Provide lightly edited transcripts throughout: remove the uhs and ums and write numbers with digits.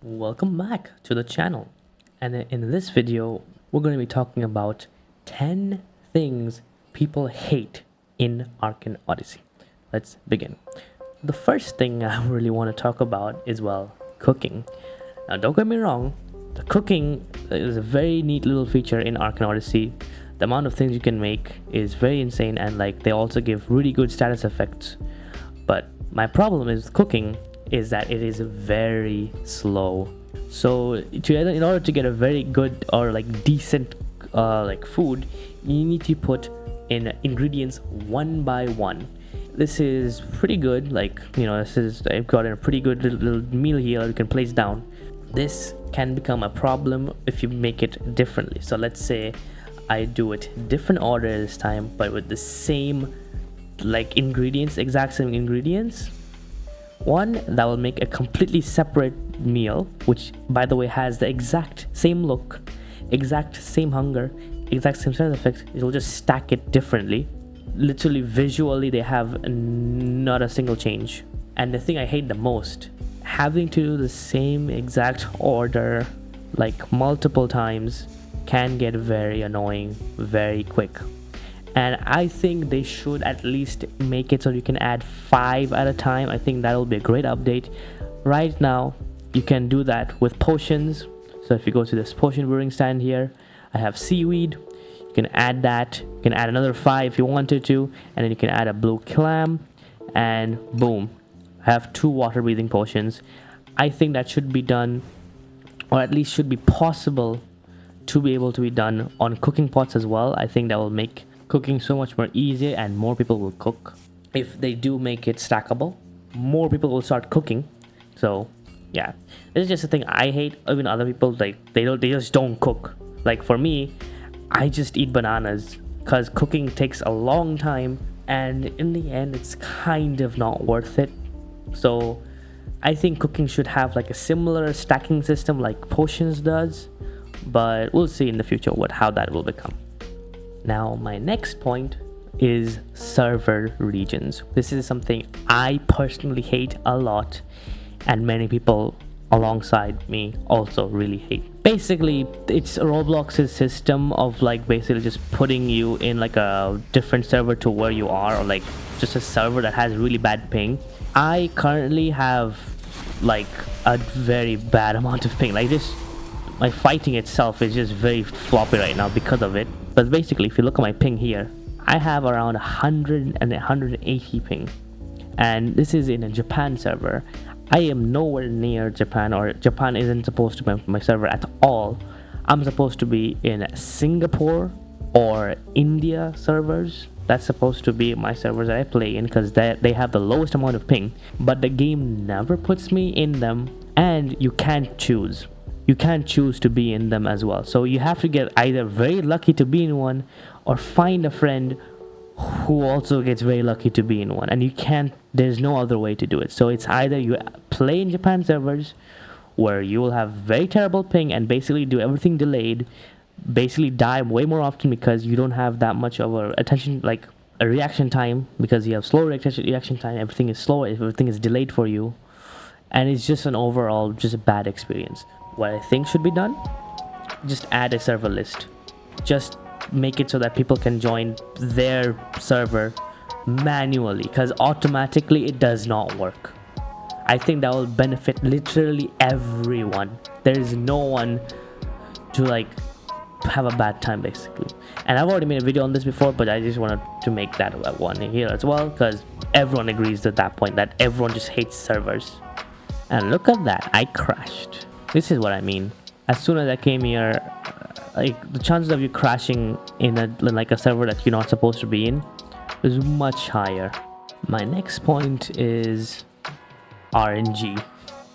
Welcome back to the channel, and in this video we're going to be talking about 10 things people hate in Arcane Odyssey. Let's begin. The first thing I really want to talk about is, well, cooking. Now don't get me wrong, the cooking is a very neat little feature in Arcane Odyssey. The amount of things you can make is very insane, and they also give really good status effects. But my problem is cooking is that it is very slow. So in order to get a very good or decent food, you need to put in ingredients one by one. This is pretty good. I've got a pretty good little meal here you can place down. This can become a problem if you make it differently. So let's say I do it different order this time, but with the same ingredients, exact same ingredients. One that will make a completely separate meal, which by the way has the exact same look, exact same hunger, exact same sound effects. It will just stack it differently. Literally visually they have not a single change. And the thing I hate the most, having to do the same exact order multiple times can get very annoying very quick. And I think they should at least make it so you can add 5 at a time. I think that'll be a great update. Right now you can do that with potions. So if you go to this potion brewing stand here, I have seaweed. You can add that. You can add another 5 if you wanted to, and then you can add a blue clam, and boom, I have 2 water breathing potions. I think that should be done, or at least should be possible to be able to be done on cooking pots as well. I think that will make cooking so much more easier, and more people will cook. If they do make it stackable, more people will start cooking. So yeah, this is just a thing I hate. Even other people, they just don't cook. For me, I just eat bananas because cooking takes a long time, and in the end it's kind of not worth it. So I think cooking should have a similar stacking system like potions does, but we'll see in the future how that will become. Now my next point is server regions. This is something I personally hate a lot, and many people alongside me also really hate. Basically it's Roblox's system of basically just putting you in a different server to where you are, or just a server that has really bad ping. I currently have a very bad amount of ping. My fighting itself is just very floppy right now because of it. But basically, if you look at my ping here, I have around 100 and 180 ping. And this is in a Japan server. I am nowhere near Japan, or Japan isn't supposed to be my server at all. I'm supposed to be in Singapore or India servers. That's supposed to be my servers that I play in, because they have the lowest amount of ping. But the game never puts me in them, and you can't choose. You can't choose to be in them as well. So you have to get either very lucky to be in one, or find a friend who also gets very lucky to be in one. And there's no other way to do it. So it's either you play in Japan servers, where you will have very terrible ping and basically do everything delayed, basically die way more often because you don't have that much of a reaction time, because you have slow reaction time. Everything is slower, everything is delayed for you, and it's just an overall just a bad experience. What I think should be done, just add a server list. Just make it so that people can join their server manually, because automatically it does not work. I think that will benefit literally everyone. There is no one to have a bad time basically. And I've already made a video on this before, but I just wanted to make that one here as well, because everyone agrees at that point that everyone just hates servers. And look at that, I crashed. This is what I mean. As soon as I came here, the chances of you crashing in a server that you're not supposed to be in is much higher. My next point is RNG.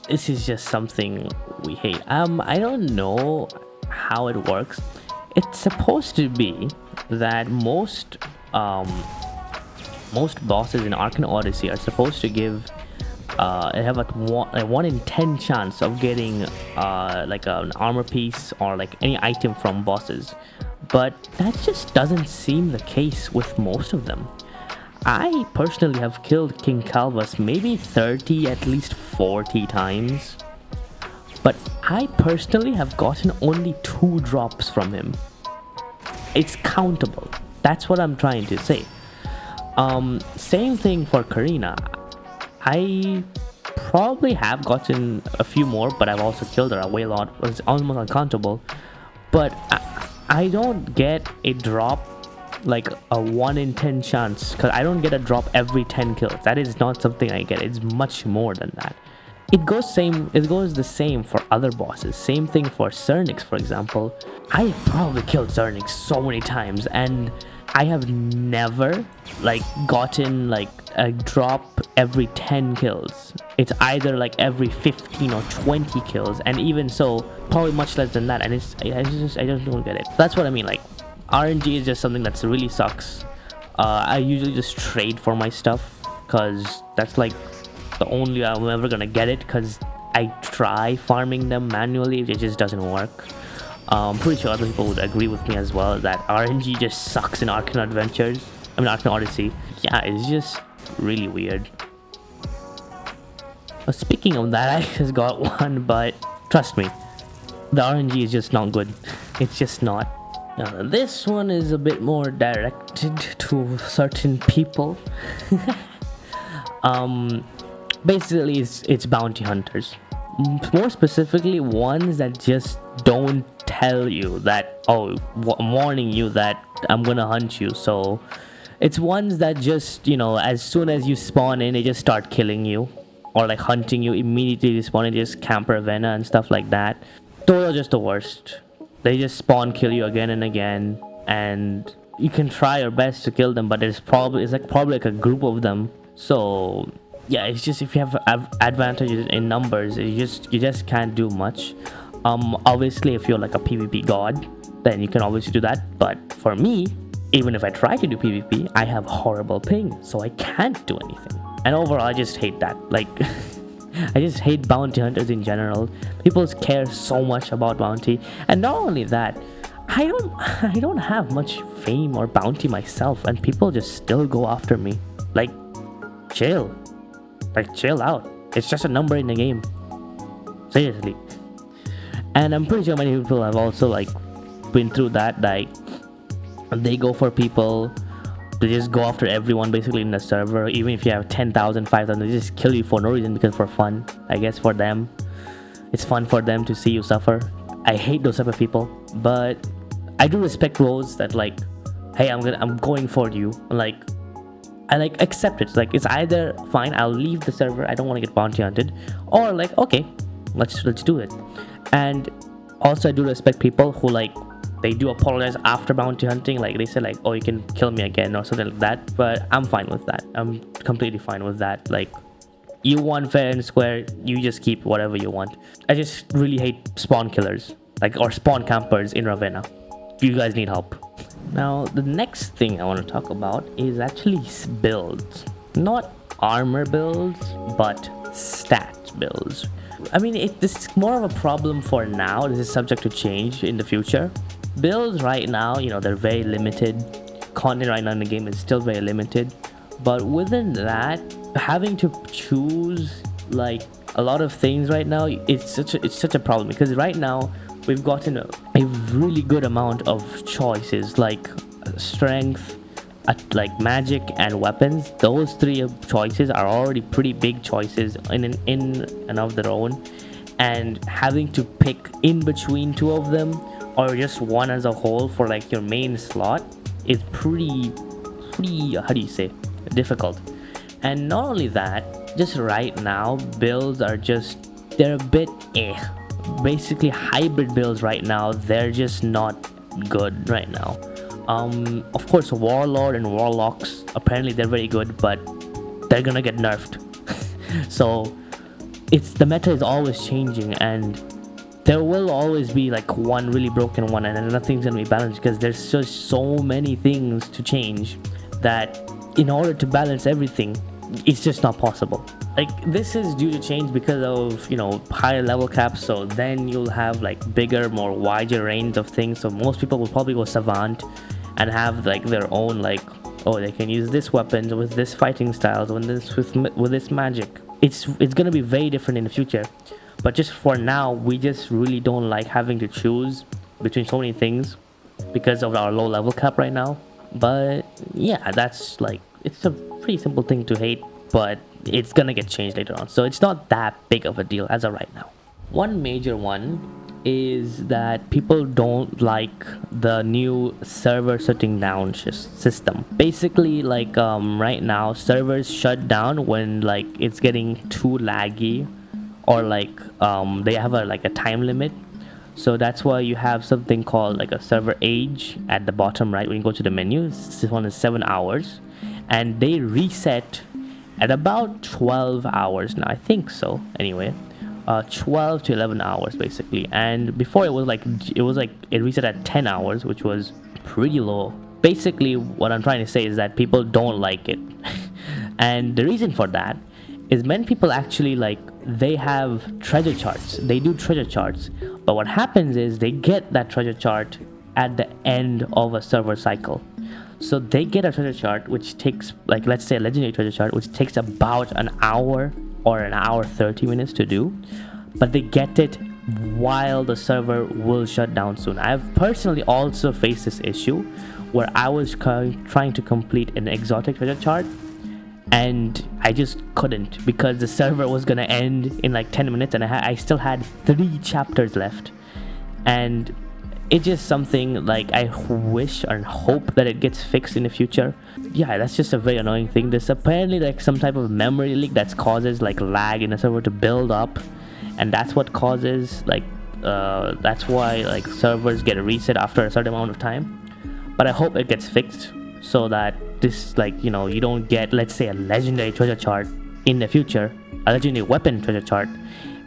This is just something we hate. I don't know how it works. It's supposed to be that most bosses in Arcane Odyssey are supposed to give I have a 1 in 10 chance of getting an armor piece or any item from bosses, but that just doesn't seem the case with most of them. I personally have killed King Calvus maybe 30, at least 40 times, but I personally have gotten only 2 drops from him. It's countable. That's what I'm trying to say. Same thing for Karina. I probably have gotten a few more, but I've also killed her a way lot. It's almost uncountable. But I don't get a drop like a 1 in 10 chance, because I don't get a drop every 10 kills. That is not something I get. It's much more than that. It goes the same for other bosses. Same thing for Cernix, for example. I have probably killed Cernix so many times, and I have never like gotten like a drop every 10 kills. It's either like every 15 or 20 kills, and even so, probably much less than that. And I just don't get it. That's what I mean. Like, RNG is just something that really sucks. I usually just trade for my stuff, because that's like the only way I'm ever gonna get it, because I try farming them manually. It just doesn't work. I'm pretty sure other people would agree with me as well that RNG just sucks in Arcane Odyssey. Yeah, it's just really weird. Speaking of that, I just got one, but trust me, the RNG is just not good. It's just not. Now, this one is a bit more directed to certain people. Basically, it's bounty hunters. More specifically, ones that just don't tell you that, oh, I'm warning you that I'm gonna hunt you. So it's ones that just, you know, as soon as you spawn in, they just start killing you, or like hunting you immediately. Spawn and just camp Ravenna and stuff like that. Those are just the worst. They just spawn kill you again and again, and you can try your best to kill them, but it's probably like a group of them. So yeah, it's just, if you have advantages in numbers, you just can't do much. Obviously, if you're like a PvP god, then you can obviously do that. But for me, even if I try to do PvP, I have horrible ping, so I can't do anything. And overall, I just hate that. Like, I just hate bounty hunters in general. People care so much about bounty, and not only that, I don't have much fame or bounty myself, and people just still go after me. Like, chill. Like, chill out. It's just a number in the game. Seriously. And I'm pretty sure many people have also like been through that. Like, they go for people. They just go after everyone basically in the server. Even if you have 10,000, 5,000, they just kill you for no reason, because for fun. I guess for them, it's fun for them to see you suffer. I hate those type of people, but I do respect those that like, hey, I'm going for you. Like, I like accept it. Like, it's either fine, I'll leave the server, I don't want to get bounty hunted, or like, okay, let's do it. And also, I do respect people who like, they do apologize after bounty hunting. Like, they say like, oh, you can kill me again or something like that. But I'm fine with that. I'm completely fine with that. Like, you won fair and square, you just keep whatever you want. I just really hate spawn killers, like, or spawn campers in Ravenna. You guys need help. Now, the next thing I want to talk about is actually builds. Not armor builds, but stat builds. I mean, this is more of a problem for now. This is subject to change in the future. Builds right now, you know, they're very limited. Content right now in the game is still very limited. But within that, having to choose like a lot of things right now, it's such a problem, because right now we've gotten a really good amount of choices, like strength, like magic and weapons. Those 3 choices are already pretty big choices in and of their own, and having to pick in between 2 of them, or just one as a whole for like your main slot, is pretty how do you say, difficult. And not only that, just right now, builds are just, they're a bit basically hybrid builds right now. They're just not good right now. Of course, Warlord and Warlocks, apparently they're very good, but they're gonna get nerfed. So the meta is always changing, and there will always be like one really broken one, and nothing's gonna be balanced, because there's just so many things to change that in order to balance everything, it's just not possible. Like, this is due to change because of, you know, higher level caps. So then you'll have like bigger, more wider range of things. So most people will probably go Savant and have like their own, like, oh, they can use this weapon with this fighting styles, with this magic. It's gonna be very different in the future. but just for now we just really don't like having to choose between so many things because of our low level cap right now. But yeah, that's like, it's a pretty simple thing to hate, but it's gonna get changed later on, so it's not that big of a deal as of right now. One major one is that people don't like the new server shutting down system. Basically, like right now servers shut down when like it's getting too laggy, or like they have a time limit. So that's why you have something called like a server age at the bottom right when you go to the menu. This one is 7 hours, and they reset at about 12 hours now, I think so anyway. 12 to 11 hours basically, and before it was like it reset at 10 hours, which was pretty low. Basically what I'm trying to say is that people don't like it. And the reason for that is many people actually like, they have treasure charts, they do treasure charts, but what happens is they get that treasure chart at the end of a server cycle. So they get a treasure chart which takes, like, let's say a legendary treasure chart which takes about an hour or an hour 30 minutes to do, but they get it while the server will shut down soon. I've personally also faced this issue where I was trying to complete an exotic treasure chart, and I just couldn't because the server was gonna end in like 10 minutes, and I still had 3 chapters left. And it's just something like I wish and hope that it gets fixed in the future. Yeah, that's just a very annoying thing. There's apparently like some type of memory leak that causes like lag in the server to build up, and that's what causes like that's why like servers get a reset after a certain amount of time. But I hope it gets fixed so that this, like, you know, you don't get, let's say, a legendary treasure chart in the future, a legendary weapon treasure chart,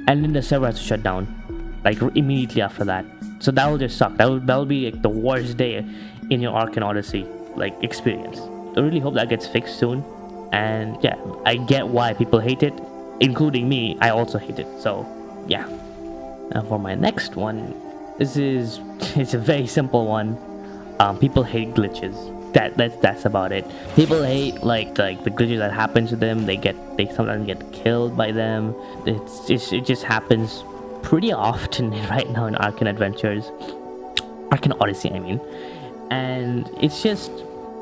and then the server has to shut down like immediately after that. So that will just suck. That'll be like the worst day in your Arcane Odyssey like experience. I really hope that gets fixed soon. And yeah, I get why people hate it, including me. I also hate it. So yeah. Now for my next one, it's a very simple one. People hate glitches. That's about it. People hate like the glitches that happen to them. They sometimes get killed by them. It just happens pretty often right now in Arcane Odyssey, I mean. And it's just,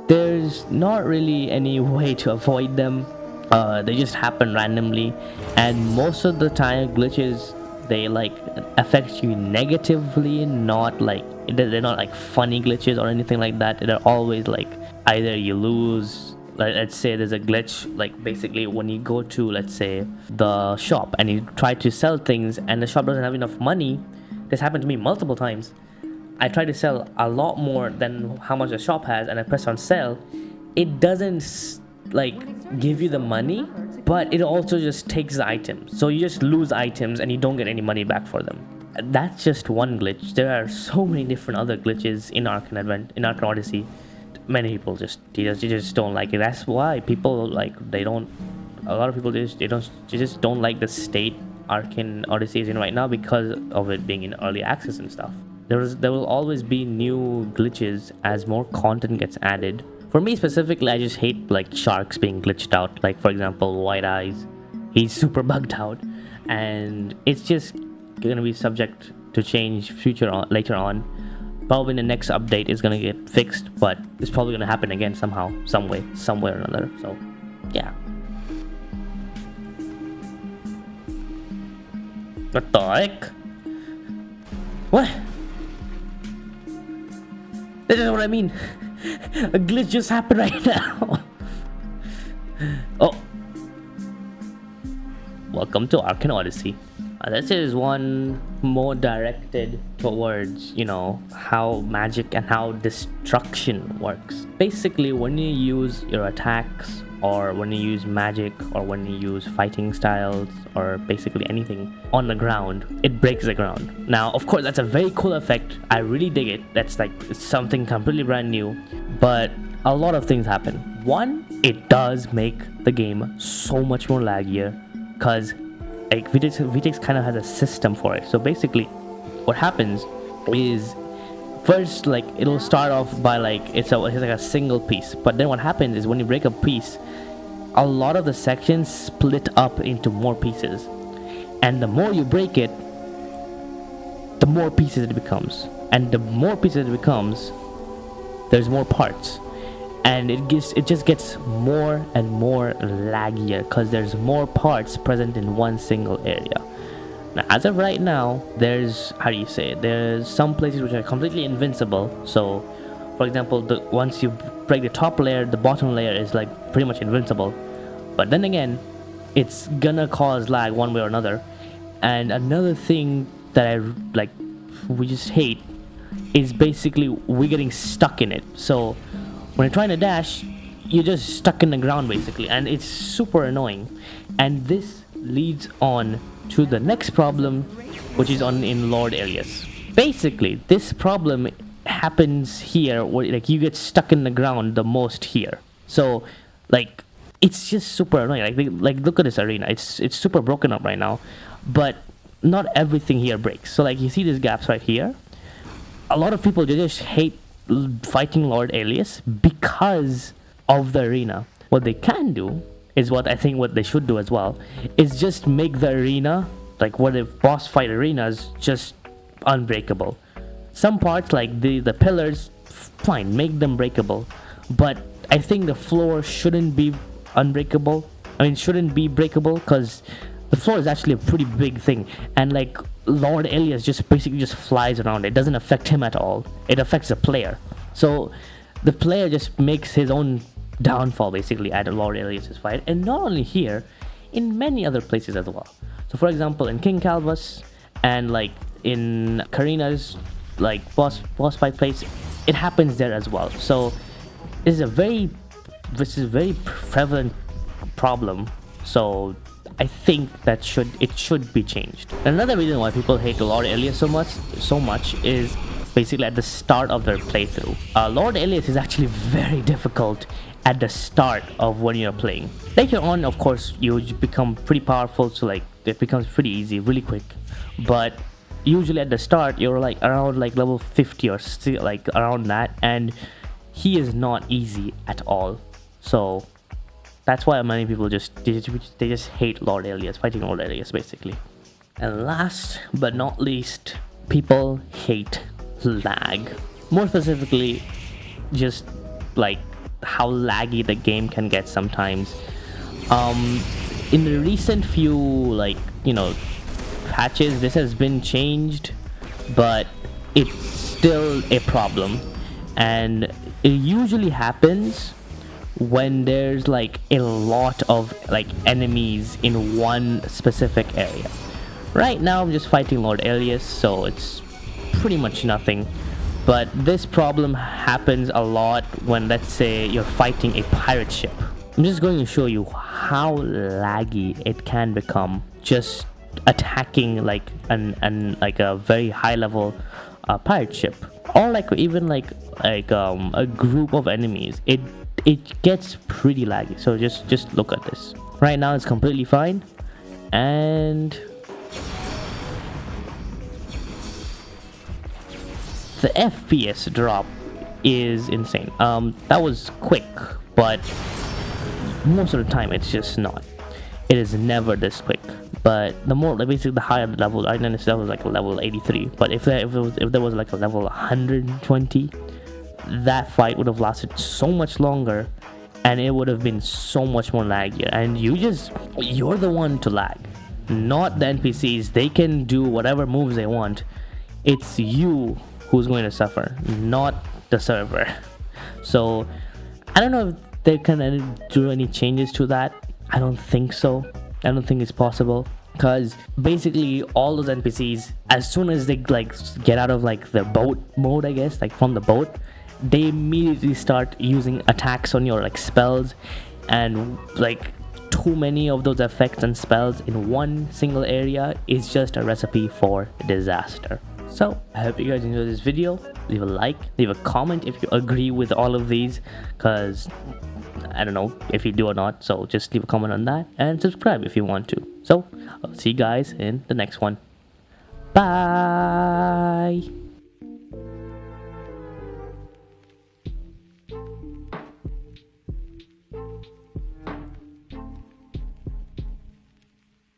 there's not really any way to avoid them. They just happen randomly, and most of the time glitches, they like affect you negatively, not like, they're not like funny glitches or anything like that. They're always like, either you lose, like, let's say there's a glitch, like basically when you go to, let's say, the shop and you try to sell things and the shop doesn't have enough money. This happened to me multiple times. I try to sell a lot more than how much the shop has, and I press on sell. It doesn't like give you the money, but it also just takes the items, so you just lose items and you don't get any money back for them. That's just one glitch. There are so many different other glitches in Arcane Odyssey. Many people just don't like it. That's why people like, a lot of people just don't like the state Arcane Odyssey is in right now, because of it being in early access and stuff. There will always be new glitches as more content gets added. For me specifically, I just hate like sharks being glitched out. Like, for example, White Eyes, he's super bugged out, and it's just gonna be subject to change later on. Probably in the next update is gonna get fixed, but it's probably gonna happen again somehow, some way, somewhere or another. So yeah. What the heck? What? This is what I mean. A glitch just happened right now. Oh. Welcome to Arcane Odyssey. This is one more directed towards, you know, how magic and how destruction works. Basically, when you use your attacks, or when you use magic, or when you use fighting styles, or basically anything on the ground, it breaks the ground. Now, of course, that's a very cool effect. I really dig it. That's like something completely brand new. But a lot of things happen. One, it does make the game so much more laggier, because like VTX kind of has a system for it. So basically what happens is, first, like, it'll start off by like it's like a single piece, but then what happens is when you break a piece, a lot of the sections split up into more pieces, and the more you break it, the more pieces it becomes, and the more pieces it becomes, there's more parts, and it just gets more and more laggier because there's more parts present in one single area. Now, as of right now, there's, how do you say it, there's some places which are completely invincible. So for example, once you break the top layer, the bottom layer is like pretty much invincible, but then again, it's gonna cause lag one way or another. And another thing that we just hate is basically we're getting stuck in it. So when you're trying to dash, you're just stuck in the ground basically, and it's super annoying. And this leads on to the next problem, which is in Lord areas. Basically, this problem happens here where like you get stuck in the ground the most here. So like it's just super annoying. Like look at this arena. It's super broken up right now, but not everything here breaks. So like you see these gaps right here. A lot of people, they just hate fighting Lord Alias because of the arena. What they can do is what I think what they should do as well is just make the arena, like what if boss fight arenas, just unbreakable. Some parts like the pillars, fine, make them breakable, but I think the floor shouldn't be unbreakable. I mean, shouldn't be breakable, because the floor is actually a pretty big thing, and like Lord Elias just basically just flies around. It doesn't affect him at all. It affects the player. So the player just makes his own downfall basically at Lord Elias's fight, and not only here, in many other places as well. So for example, in King Calvus and like in Karina's like boss fight place, it happens there as well. So this is a very prevalent problem. So I think that it should be changed. Another reason why people hate Lord Elias so much is basically at the start of their playthrough. Lord Elias is actually very difficult at the start of when you're playing. Later on, of course, you become pretty powerful, so like it becomes pretty easy really quick. But usually at the start, you're like around like level 50 or like around that, and he is not easy at all. So that's why many people just hate Lord Elias, fighting Lord Elias basically. And last but not least, people hate lag. More specifically, just like how laggy the game can get sometimes. In the recent few patches, this has been changed, but it's still a problem, and it usually happens when there's like a lot of like enemies in one specific area. Right now I'm just fighting Lord Elias, so it's pretty much nothing, but this problem happens a lot when, let's say, you're fighting a pirate ship. I'm just going to show you how laggy it can become just attacking like a very high level pirate ship, or like even like a group of enemies. It gets pretty laggy. So just look at this. Right now it's completely fine, and the FPS drop is insane. That was quick, but most of the time it's just not. It is never this quick. But the more, like, basically the higher the level, I know this level is like a level 83, but if there was like a level 120, that fight would have lasted so much longer, and it would have been so much more laggier. And you're the one to lag, not the NPCs. They can do whatever moves they want. It's you who's going to suffer, not the server. So I don't know if they can do any changes to that. I don't think so. I don't think it's possible, because basically all those NPCs, as soon as they like get out of like the boat mode, I guess, like from the boat, they immediately start using attacks on your like spells, and like too many of those effects and spells in one single area is just a recipe for disaster. So I hope you guys enjoyed this video. Leave a like, leave a comment if you agree with all of these, because I don't know if you do or not. So just leave a comment on that, and subscribe if you want to. So I'll see you guys in the next one. Bye.